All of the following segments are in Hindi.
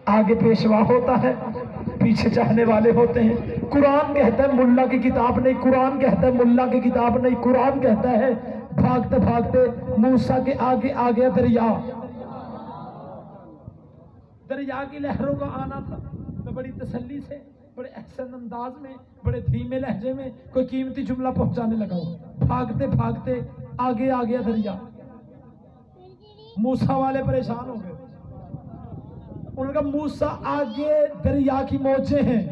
आगे पेशवा होता है, पीछे चाहने वाले होते हैं। कुरान कहता है मुल्ला की किताब नहीं, कुरान कहता है मुल्ला की किताब नहीं। कुरान कहता है भागते भागते मूसा के आगे आ गया दरिया। दरिया की लहरों का आना था तो बड़ी तसल्ली से, बड़े एहसन अंदाज में, बड़े धीमे लहजे में कोई कीमती जुमला पहुंचाने लगा। भागते भागते आगे आ गया दरिया। मूसा वाले परेशान हो गए। उनका मूसा आगे दरिया की मौजें हैं,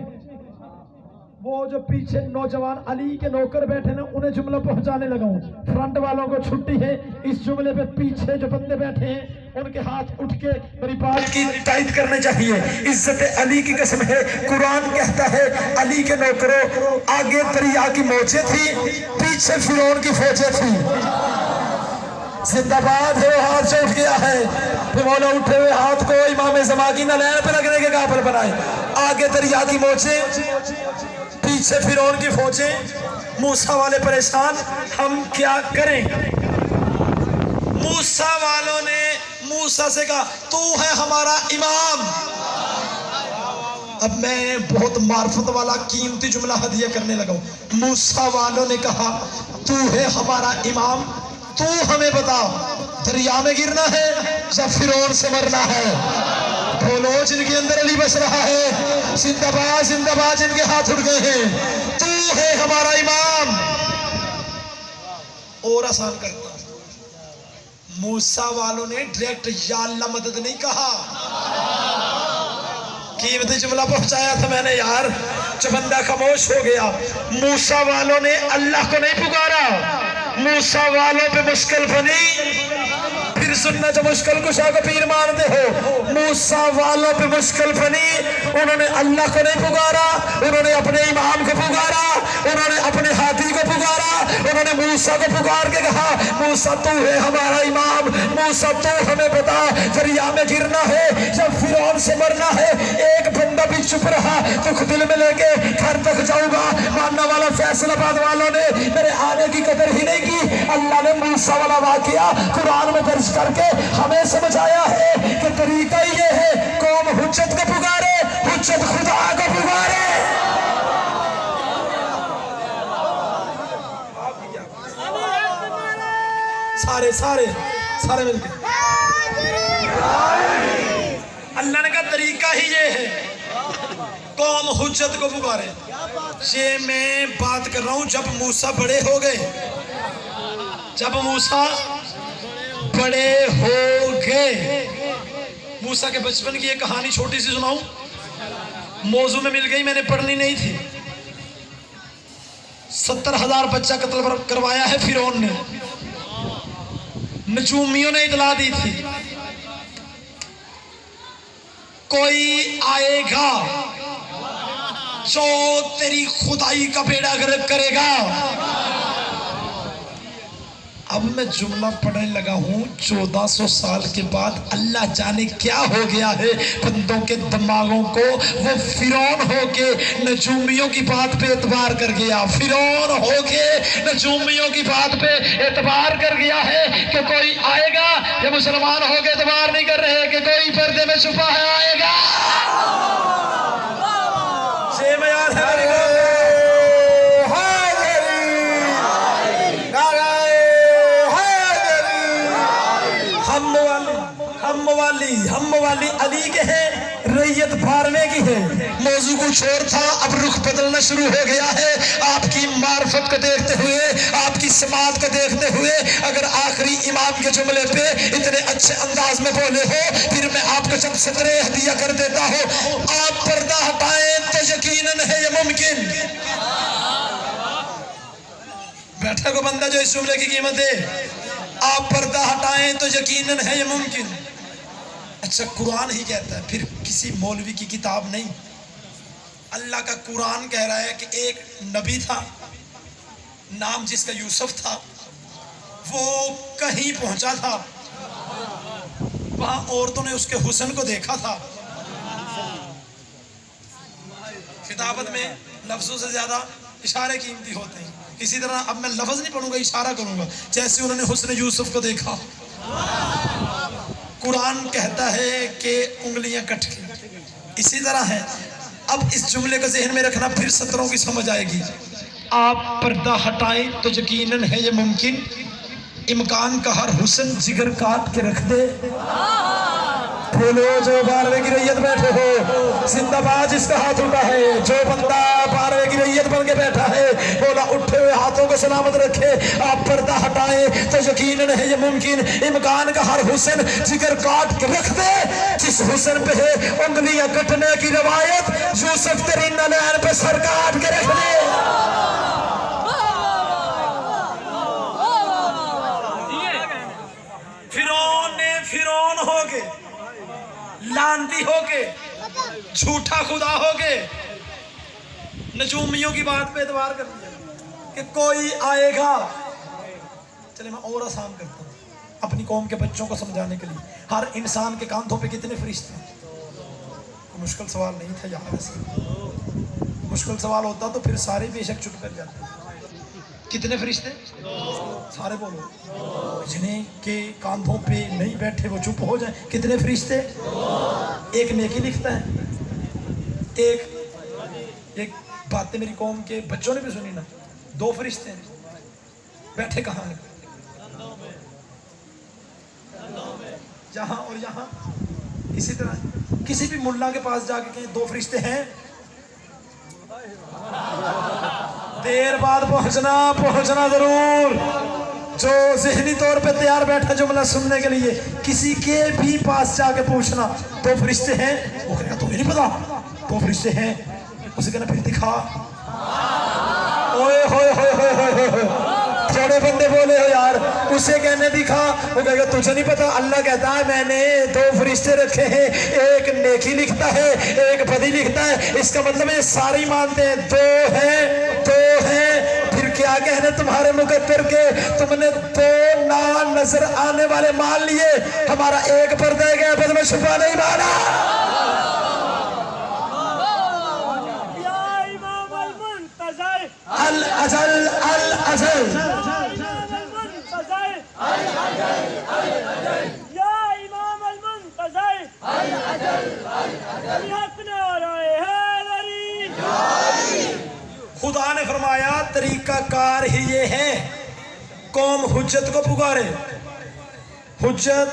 वो जो पीछे नौजवान अली के नौकर बैठे ना उन्हें जुमला पहुंचाने लगा हूं। फ्रंट वालों को छुट्टी है, इस जुमले पे पीछे जो बंदे बैठे हैं उनके हाथ उठ के मेरी बात की तायद करने चाहिए। इज्जत अली की कसम है, कुरान कहता है अली के नौकरों आगे दरिया की मौजें थी, पीछे फिरौन की फौजें थी। जिंदाबाद है, हाथ से उठ गया है। फिर मौला उठे हुए हाथ को इमाम ज़मा की नलैन पे लगने के काबिल बनाए। आगे दरिया की मौजें, पीछे फिरौन की फौजें। मूसा वाले परेशान, हम क्या करें। मूसा वालों ने मूसा से कहा तू है हमारा इमाम। अब मैं बहुत मार्फत वाला कीमती जुमला हदिया करने लगा हूं। मूसा वालों ने कहा तू है हमारा इमाम, तू हमें बता दरिया में गिरना है या फिरौन से मरना है। बोलो जिनके अंदर अली बस रहा है, जिंदाबाद जिंदाबाद, जिनके हाथ उठ गए हैं। तू है हमारा इमाम। और आसान करता, मूसा वालों ने डायरेक्ट या अल्लाह मदद नहीं कहा, कीमती जुमला पहुंचाया था मैंने यार। जो बंदा खामोश हो गया। मूसा वालों ने अल्लाह को नहीं पुकारा, मूसा वालों पे मुश्किल बनी। फिर सुनना, जो मुश्किल कुशा को पीर मानते हो, मूसा वालों पे मुश्किल बनी। उन्होंने अल्लाह को नहीं पुकारा, उन्होंने अपने इमाम को पुकारा, उन्होंने अपने हाथी को पुकारा। उन्होंने मूसा को पुकार के कहा मूसा तू है हमारा इमाम, मूसा तू हमें बता दरिया में गिरना है या फिरौन से मरना है। एक बंदा भी चुप रहा तो खुद दिल में लेके घर तक जाऊंगा। मानने वाला फैसलाबाद वालों ने मेरे आने की कदर ही नहीं की। अल्लाह ने मूसा वाला वाकया कुरान में दर्ज करके हमें समझाया है कि तरीका ये है, कौम हुज्जत को पुकारे, हुज्जत खुदा को पुकारे। सारे सारे सारे मिलके अल्लाह ने कहा तरीका ही ये है, कौम हुज्जत को पुकारे। ये मैं बात कर रहा हूं जब मूसा बड़े हो गए, जब मूसा बड़े हो गए। मूसा के बचपन की एक कहानी छोटी सी सुनाऊं, मौजू में मिल गई, मैंने पढ़नी नहीं थी। 70,000 बच्चा कत्ल करवाया है फिरौन ने। नजूमियों ने इतला दी थी कोई आएगा जो तेरी खुदाई का बेड़ा गर्क करेगा। अब मैं जुमला पढ़ने लगा हूँ, 1400 साल के बाद अल्लाह जाने क्या हो गया है बंदों के दिमागों को। वो फिरौन होके नजूमियों की बात पे एतबार कर गया, फिरौन होके नजूमियों की बात पे एतबार कर गया है कि कोई आएगा। ये मुसलमान होके एतबार नहीं कर रहे कि कोई पर्दे में छुपा है आएगा। ये मैं याद है हम वाली अली के हैं, रैयत फारने की है। मौजू कुछ और था, अब रुख बदलना शुरू हो गया है। आपकी मार्फत को देखते हुए, आपकी समात को देखते हुए, अगर आखिरी इमाम के जुमले पे इतने अच्छे अंदाज में बोले हो, फिर मैं आपको चंद सतरे हदिया कर देता हूँ। आप पर्दा हटाएं तो यकीनन है ये मुमकिन। बैठा को बंदा जो इस जुमले की कीमत है, आप पर्दा हटाएं तो यकीनन है ये मुमकिन। अच्छा, कुरान ही कहता है, फिर किसी मौलवी की किताब नहीं। अल्लाह का कुरान कह रहा है कि एक नबी था, नाम जिसका यूसुफ था। वो कहीं पहुंचा था, वहां औरतों ने उसके हुस्न को देखा था। खिताबत में लफ्जों से ज्यादा इशारे कीमती होते हैं। इसी तरह अब मैं लफ्ज नहीं पढ़ूंगा, इशारा करूंगा। जैसे उन्होंने हुस्न यूसुफ को देखा, कुरान कहता है कि उंगलियां कट गई। इसी तरह है। अब इस जुमले को जहन में रखना, फिर सत्रों की समझ आएगी। आप पर्दा हटाएं तो यकीनन है ये मुमकिन, इमकान का हर हुस्न जिगर काट के रख दे। बोलो जो 12वें की रैयत बैठे हो, जिंदाबाद जिसका हाथ उठा है। जो बंदा 12वें की रैयत बन के बैठा है, बोला उठे हुए हाथों को सलामत रखे। आप पर्दा हटाएं तो यकीनन है ये मुमकिन, इमकान का हर हुस्न जिगर काट के रख दे। जिस हुस्न पे है उंगलियां कटने की रवायत, यूसुफ तेरी नैन पे सर काट के रख दे। फिरौन हो के, लांती हो के, झूठा खुदा हो के, नजूमियों की बात पे एतबार कर दिया कि कोई आएगा। चले मैं और आसान करता हूँ अपनी कौम के बच्चों को समझाने के लिए। हर इंसान के कांधों पे कितने फरिश्ते हैं? मुश्किल सवाल नहीं था यार, ऐसे मुश्किल सवाल होता तो फिर सारे बेशक चुप कर जाते। कितने फरिश्ते? सारे बोलो। जिन्हें के कांधों पे नहीं बैठे वो चुप हो जाए। कितने फरिश्ते? एक नेकी लिखता है, एक बातें मेरी कौम के बच्चों ने भी सुनी ना। 2 फरिश्ते हैं, बैठे कहाँ हैं? जहाँ और यहाँ। इसी तरह किसी भी मुल्ला के पास जाके कहें 2 फरिश्ते हैं, देर बाद पहुंचना जरूर। जो ज़हनी तौर पे तैयार बैठा जुमला सुनने के लिए, किसी के भी पास जाके पूछना 2 फरिश्ते हैं, वो कहेगा तुम्हें नहीं पता 2 फरिश्ते हैं। उसे कहना फिर दिखा। ओए होए होए होए होए होए, थोड़े बंदे बोले हो यार। उसे कहने दिखा, वो कहेगा तुझे नहीं पता। अल्लाह कहता है मैंने 2 फरिश्ते रखे हैं, एक नेकी लिखता है, एक बदी लिखता है। इसका मतलब ये सारे ही मानते हैं 2 हैं। फिर क्या कहने तुम्हारे मुकद्दर के, तुमने 2 ना नजर आने वाले मान लिए, हमारा एक पर्दे के बद में छुपा नहीं माना। अल अजल अल अजल खुदा ने फरमाया तरीका कार ही ये है, कौम हुज्जत को पुकारे। हुज्जत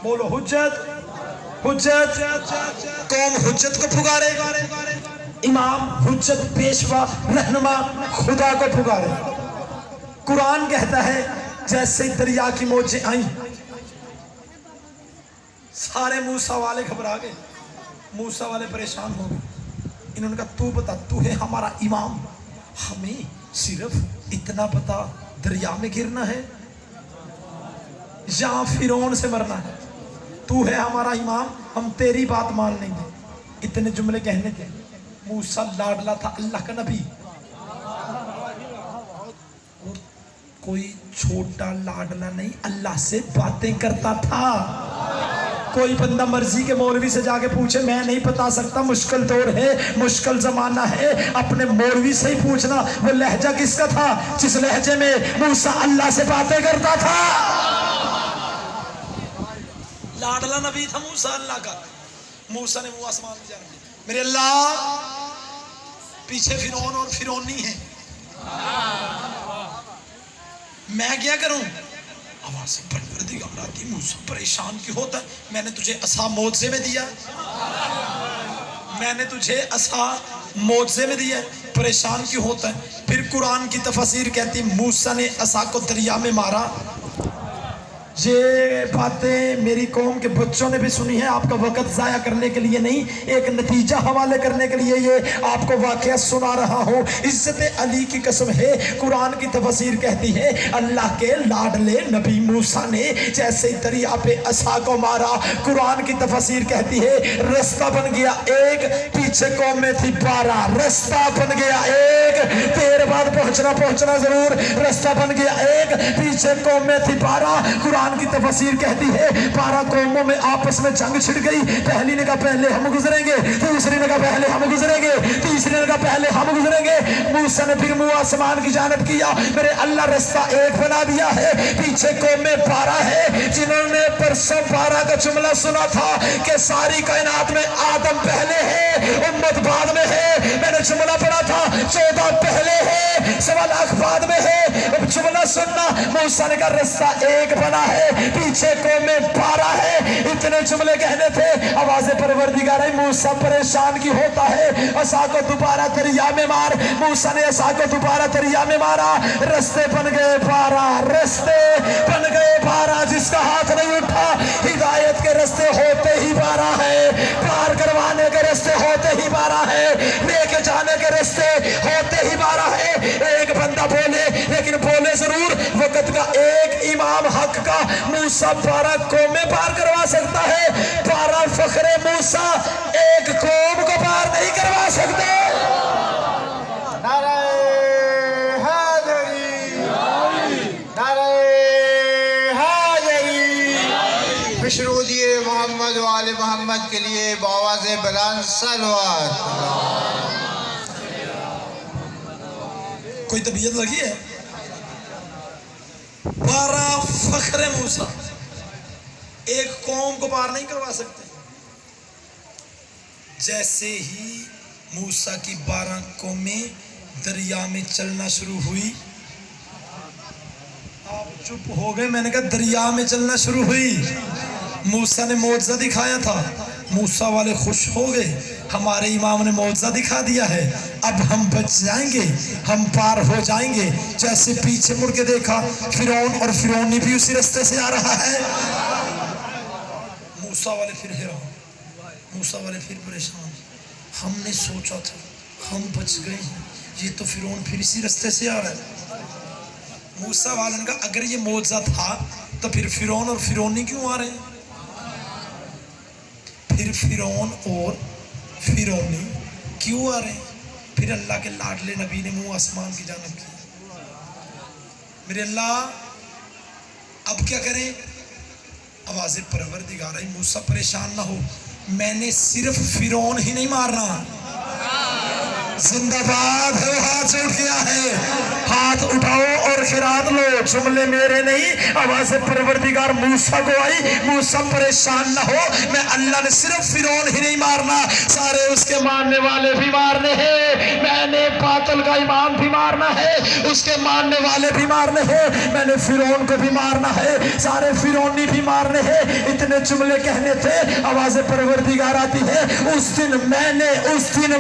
बोलो, हुज्जत कौम हुज्जत को पुकारे। इमाम, हुज्जत, पेशवा, रहनुमा खुदा को पुकारे। कुरान कहता है जैसे दरिया की मौजें आई, सारे मूसा वाले घबरा गए, मूसा वाले परेशान हो गए। इन्होंने कहा तू बता, तू है हमारा इमाम, हमें सिर्फ इतना पता दरिया में गिरना है या फिरौन से मरना है। तू है हमारा इमाम, हम तेरी बात मान लेंगे। इतने जुमले कहने के। मूसा लाडला था अल्लाह का नबी, और कोई छोटा लाडला नहीं, अल्लाह से बातें करता था। कोई बंदा मर्जी के मौलवी से जाके पूछे मैं नहीं बता सकता, मुश्किल दौर है, मुश्किल जमाना है, अपने मौलवी से ही पूछना वो लहजा किसका था जिस लहजे में मूसा अल्लाह से बातें करता था। लाडला नबी था मूसा अल्लाह का। मूसा ने मुंह आसमान में जाने दिया, मेरे अल्लाह पीछे फिरौन और फिरौनी है, मैं क्या करूं? आवाज से परवरदिगार आती, मूसा परेशान क्यों होता है? मैंने तुझे असा मौजे में दिया, मैंने तुझे असा मौजे में दिया, परेशान क्यों होता है? फिर कुरान की तफसीर कहती मूसा ने असा को दरिया में मारा। ये बातें मेरी कौम के बच्चों ने भी सुनी है, आपका वक्त ज़ाया करने के लिए नहीं, एक नतीजा हवाले करने के लिए ये आपको वाक़या सुना रहा हूँ। इज्जत अली की कसम है, कुरान की तफसीर कहती है अल्लाह के लाडले नबी मूसा ने जैसे ही दरिया पे असा को मारा, कुरान की तफसीर कहती है रास्ता बन गया एक, पीछे कौम में थी 12, रास्ता बन गया एक। देर बाद पहुँचना जरूर, रास्ता बन गया एक, पीछे कौम में थी 12। कुरान कुरान की तफसीर कहती है 12 कौमों में आपस में जंग छिड़ गई। पहली ने कहा पहले हम गुजरेंगे, दूसरी ने कहा पहले हम गुजरेंगे, तीसरी ने कहा पहले हम गुजरेंगे। मूसा ने फिर मुंह आसमान की जानब किया, मेरे अल्लाह रास्ता एक बना दिया है, पीछे कौमें 12 है जिन्होंने परसों 12 का जुमला सुना था कि सारी कायनात में आदम पहले है, उम्मत बाद में है। मैंने जुमला पढ़ा था 14 पहले है, 1.25 लाख बाद में है। अब जुमला सुनना, मूसा ने कहा रास्ता एक बना है, पीछे कौमें 12 है। इतने जुमले कहने थे, आवाज़ें परवरदिगार है। मूसा परेशान की होता है, असा को दोबारा दरिया में मार। मूसा ने असा को दोबारा दरिया में मारा, रास्ते बन गए 12, रास्ते बन गए 12। जिसका हाथ नहीं उठा, हिदायत के रास्ते होते ही 12 है, पार करवाने के रास्ते होते ही 12 है, लेके जाने के रास्ते होते ही 12 है। एक बंदा बोले, लेकिन बोले जरूर, वक्त का एक इमाम हक का मूसा 12 कौमें पार करवा सकता है। 12 फखरे मूसा एक कौम को पार नहीं करवा सकते। नारे हैदरी, नारे हैदरी। खुशरू दिए मोहम्मद वाले मोहम्मद के लिए बावाज़े बुलंद सलवात। कोई तबीयत लगी है? 12 फखरे मूसा एक कौम को पार नहीं करवा सकते। जैसे ही मूसा की 12 कौमें दरिया में चलना शुरू हुई, आप चुप हो गए। मैंने कहा दरिया में चलना शुरू हुई। मूसा ने मौजज़ा दिखाया था, मूसा वाले खुश हो गए, हमारे इमाम ने मौजज़ा दिखा दिया है, अब हम बच जाएंगे, हम पार हो जाएंगे। जैसे पीछे मुड़ के देखा, फिरौन और फिरौनी भी उसी रास्ते से आ रहा है। मूसा वाले फिर हैरान, मूसा वाले फिर परेशान। हमने सोचा था हम बच गए हैं, ये तो फिरौन फिर इसी रास्ते से आ रहा है। मूसा वाले का अगर ये मौजज़ा था तो फिर फिरौन और फिरौनी क्यों आ रहे हैं? फिर फिरौन और फिरौनी क्यों आ रहे हैं? फिर अल्लाह के लाडले नबी ने मुंह आसमान की जानब किया, मेरे अल्लाह अब क्या करें? आवाज़ें परवरदिगार आई, मूसा परेशान ना हो, मैंने सिर्फ फिरौन ही नहीं मारना। जिंदाबाद है, हाथ उठ गया है, हाथ उठाओ और खिरात लो। जुमले मेरे नहीं, आवाज़ परवरदिगार मूसा को आई। मूसा परेशान ना हो, मैं अल्लाह ने सिर्फ फिरौन ही नहीं मारना, सारे उसके मानने वाले भी मारने हैं। मैंने बातिल का इमाम भी मारना है, उसके मानने वाले भी मारने हैं। मैंने फिरौन को भी मारना है, सारे फिरौनी भी मारने हैं। इतने जुमले कहने थे, आवाज़ परवरदिगार आती है, उस दिन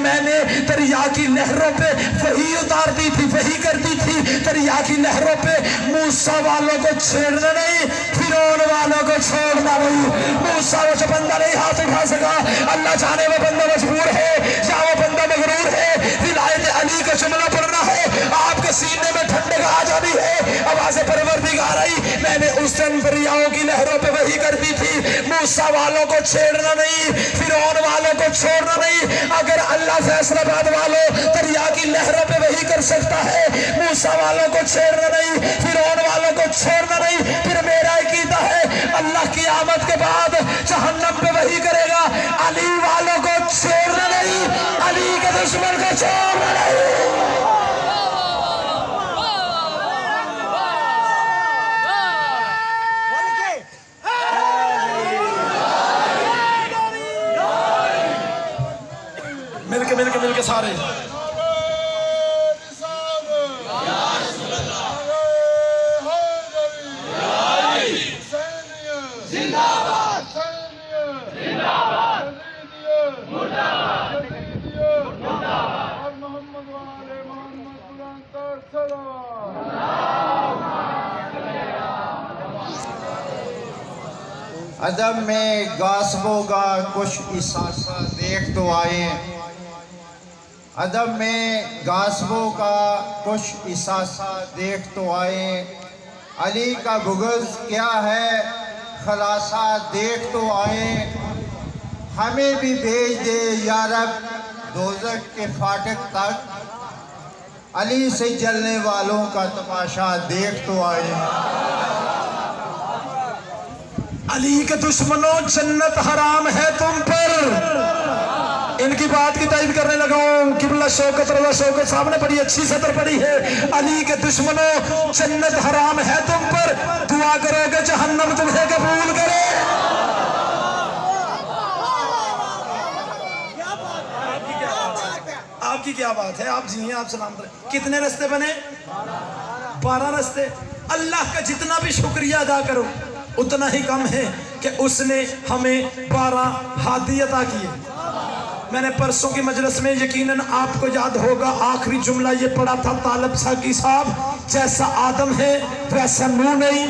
मैंने दरिया की लहरों पे वही उतार दी थी, वही कर दी थी। दरिया की लहरों पे मूसा वालों को छेड़ना नहीं, फिरौन वालों को छोड़ना नहीं। मूसा वो जो बंदा नहीं हाथ उठा सका, अल्लाह जाने वो बंदा मजबूर है या वो बंदा मगरूर है। विलायत अली का जुमला पढ़ना है, आपके सीने में ठंडक आ जानी है। आवाज़ परवरदिगार आई, मैंने उस दिन दरियाओं की लहरों पे वही कर दी थी। मूसा वालों को छेड़ना नहीं, फिरौन वालों को छोड़ना नहीं। अगर अल्लाह फैसलाबाद वालों दरिया की लहरों पे वही कर सकता है, मूसा वालों को छेड़ना नहीं, फिरौन वालों को छोड़ना नहीं, फिर मेरा अकीदा है अल्लाह की आमद के बाद जहन्नम पे वही करेगा। अली वालों को छोड़ना नहीं, अली के दुश्मन को छोड़ना नहीं। मिलके सारे अदब में गासबों का कुछ इसासा देख तो आए, अदब में गासबों का कुछ इसासा देख तो आए। अली का बुग़्ज़ क्या है खलासा देख तो आए। हमें भी भेज दे या रब दोज़ख के फाटक तक, अली से जलने वालों का तमाशा देख तो आए। अली के दुश्मनों जन्नत हराम है तुम पर। इनकी बात की तारीफ करने लगा हूं। किबला शौकत रज़ा शौकत साहब ने बड़ी अच्छी सतर पड़ी है। अली के दुश्मनों जन्नत हराम है तुम पर, दुआ करोगे जहन्नम तुम्हें कबूल करे। आपकी क्या बात है, आप जिए, आप सलाम करें। कितने रास्ते बने? 12 रास्ते। अल्लाह का जितना भी शुक्रिया अदा करो उतना ही कम है कि उसने हमें 12 हादी अता किए। मैंने परसों की मजलिस में, यकीनन आपको याद होगा, आखिरी जुमला ये पढ़ा था तालब साकी साहब, जैसा आदम है वैसा नूह नहीं।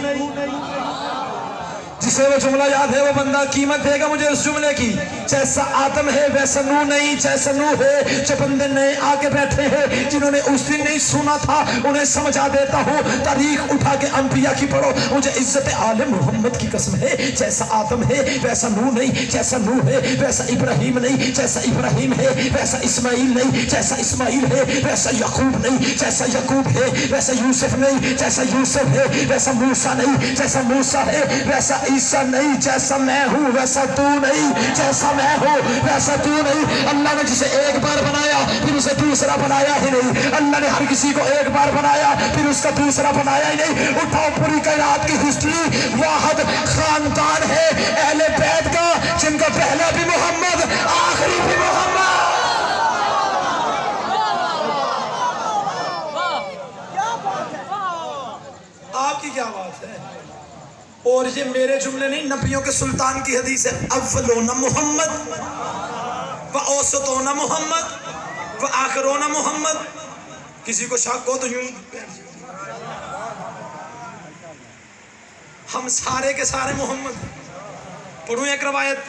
जिसे वो जुमला याद है वो बंदा कीमत देगा मुझे उस जुमले की। जैसा आदम है वैसा नूह नहीं, जैसा नूह है। जो बंदे नए आके बैठे हैं जिन्होंने उस दिन नहीं सुना था उन्हें समझा देता हूँ। तारीख उठा के अंबिया की पढ़ो, मुझे इज्जत आले मोहम्मद की कसम है। जैसा आदम है वैसा नूह नहीं, जैसा नूह है वैसा इब्राहिम नहीं, जैसा इब्राहिम है वैसा इस्माइल नहीं, जैसा इस्माइल है वैसा यकूब नहीं, जैसा यकूब है वैसा यूसुफ नहीं, जैसा यूसुफ है वैसा मूसा नहीं, जैसा मूसा है वैसा ईसा नहीं, जैसा मैं हूँ वैसा तू नहीं, जैसा मैं हूँ वैसा तू नहीं। अल्लाह ने जिसे एक बार बनाया फिर उसे दूसरा बनाया ही नहीं। अल्लाह ने हर किसी को एक बार बनाया फिर उसका दूसरा बनाया ही नहीं। उठाओ पूरी कायनात की हिस्ट्री, वाहिद खानदान है अहले बैत का जिनका पहला भी मोहम्मद आखिरी भी मोहम्मद। आपकी क्या बात है। और ये मेरे जुमले नहीं, नबियों के सुल्तान की हदीस है, अव्वलोना मोहम्मद व औसतोना मोहम्मद व आखिरोना मोहम्मद। किसी को शक हो तो यूं, हम सारे के सारे मोहम्मद। पढ़ूं एक रवायत।